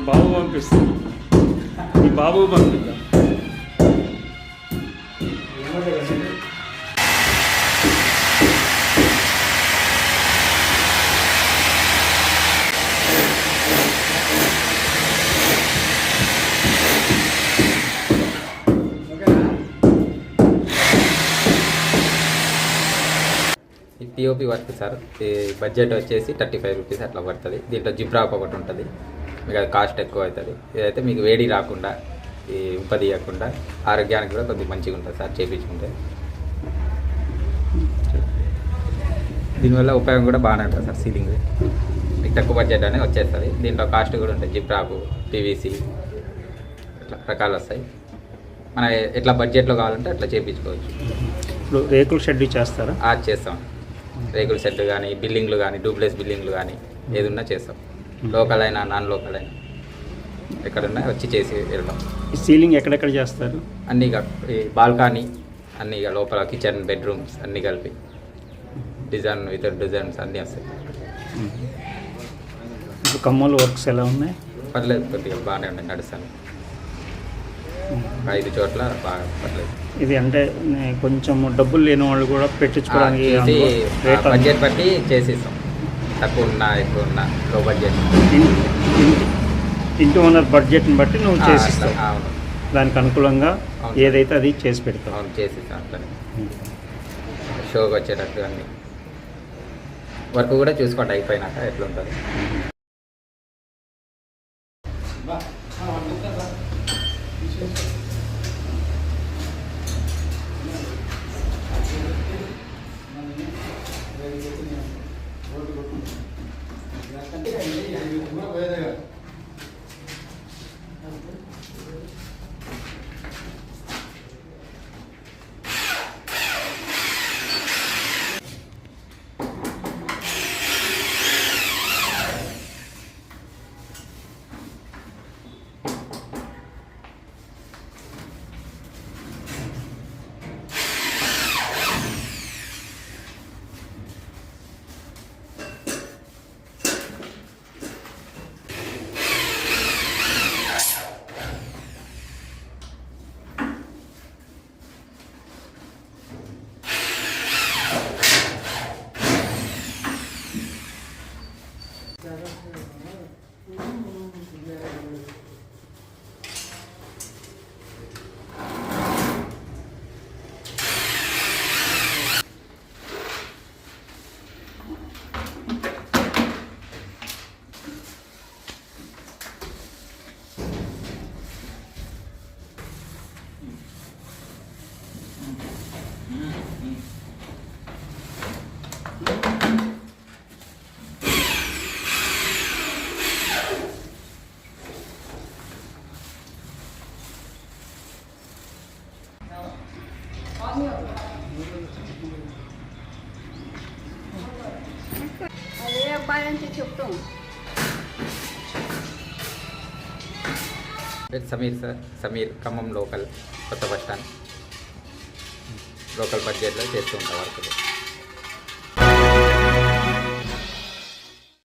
బాబు పంపిస్తుంది. ఈ బాబు పంపిద్దాం. ఈ పిఓపి వర్క్ సార్, ఈ బడ్జెట్ వచ్చేసి 35 రూపీస్ అట్లా పడుతుంది. దీంట్లో జిప్రాప్ ఒకటి ఉంటుంది, మీకు అది కాస్ట్ ఎక్కువ అవుతుంది. ఇదైతే మీకు వేడి రాకుండా, ఈ ఉప్ప తీయకుండా, ఆరోగ్యానికి కూడా కొద్దిగా మంచిగా ఉంటుంది సార్ చేయించుకుంటే. దీనివల్ల ఉపయోగం కూడా బాగానే ఉంటుంది సార్. సీలింగ్ మీకు తక్కువ బడ్జెట్ అనేది వచ్చేస్తుంది. దీంట్లో కాస్ట్ కూడా ఉంటుంది. జిప్రాప్, పీవీసీ ఇట్లా రకాలు వస్తాయి. మన ఎట్లా బడ్జెట్లో కావాలంటే అట్లా చేయించుకోవచ్చు. ఇప్పుడు రేకుల షెడ్ చేస్తారా? చేస్తాం. రేకుల షెడ్ కానీ, బిల్డింగ్లు కానీ, డూప్లెక్స్ బిల్డింగ్లు కానీ ఏదున్నా చేస్తాం. లోకల్ అయినా నాన్ లోకల్ అయినా ఎక్కడున్నా వచ్చి చేసి వెళ్తాం. ఈ సీలింగ్ ఎక్కడెక్కడ చేస్తారు? అన్నీ ఈ బాల్కనీ అన్నీ లోపల, కిచెన్, బెడ్రూమ్స్ అన్నీ కలిపి డిజైన్ విత్ డిజైన్స్ అన్నీ వస్తాయి. ఇప్పుడు కమ్మలు వర్క్స్ ఎలా ఉన్నాయి? పర్లేదు, కొద్దిగా బాగానే ఉన్నాయి, నడుస్తాను. 5 చోట్ల బాగా పర్లేదు. ఇది అంటే కొంచెం డబ్బులు లేని వాళ్ళు కూడా పెట్టించుకోవడానికి బడ్జెట్ బట్టి చేసిస్తాం. తక్కువ ఉన్నా ఎక్కువ ఉన్నా లో బడ్జెట్, ఇంటి ఓనర్ బడ్జెట్ని బట్టి నువ్వు చేసిస్తావు. అవును, దానికి అనుకూలంగా ఏదైతే అది చేసి పెడతావు. అవును, చేసిస్తాం. అట్లనే షోకి వచ్చేటట్టు అన్నీ వర్క్ కూడా చూసుకోండి అయిపోయినాక ఎట్లుంటుంది. అదే అబ్బాయి అంటే చెప్తాం. సమీర్ సార్, సమీర్, ఖమ్మం లోకల్, కొత్త బస్ స్టాండ్. లోకల్ బడ్జెట్లో చేస్తూ ఉంటాం వర్క్.